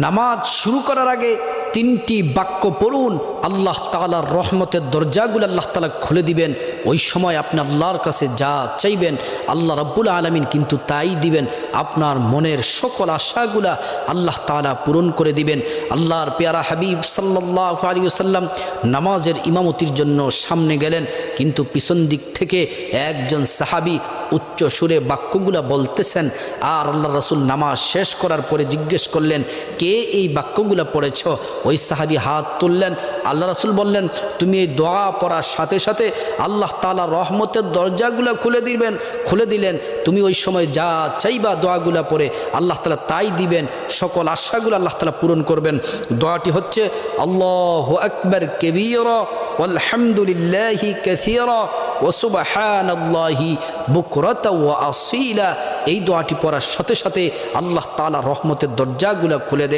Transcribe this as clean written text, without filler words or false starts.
নামাজ শুরু করার আগে তিনটি বাক্য পড়ুন, আল্লাহ তাআলার রহমতের দরজাগুলো আল্লাহ তাআলা খুলে দিবেন। ওই সময় আপনি আল্লাহর কাছে যা চাইবেন আল্লাহ রাব্বুল আলামিন কিন্তু তাই দিবেন। আপনার মনের সকল আশাগুলা আল্লাহ তাআলা পূরণ করে দিবেন। আল্লাহর পেয়ারা হাবিব সাল্লাল্লাহু আলাইহি ওয়াসাল্লাম নামাজের ইমামতির জন্য সামনে গেলেন, কিন্তু পিছন দিক থেকে একজন সাহাবী উচ্চ সুরে বাক্যগুলা বলতেছেন। আর আল্লাহ রাসূল নামাজ শেষ করার পরে জিজ্ঞেস করলেন, কে এই বাক্যগুলা পড়েছ? ওই সাহাবী হাত তুললেন। আল্লাহ রাসূল বললেন, তুমি এই দোয়া পড়ার সাথে সাথে আল্লাহ তাআলা রহমতের দরজাগুলা খুলে দিলেন। তুমি ওই সময় যা চাইবা দোয়াগুলা পড়ে আল্লাহ তাআলা তাই দিবেন, সকল আশাগুলো আল্লাহ তাআলা পূরণ করবেন। দোয়াটি হচ্ছে আল্লাহু আকবার কাবীরা ওয়ালহামদুলিল্লাহি কাসীরা ওয়া সুবহানাল্লাহি বুকরাতা ওয়া আসীলা। এই দোয়াটি পড়ার সাথে সাথে আল্লাহ তাআলা রহমতের দরজাগুলা খুলে দেন।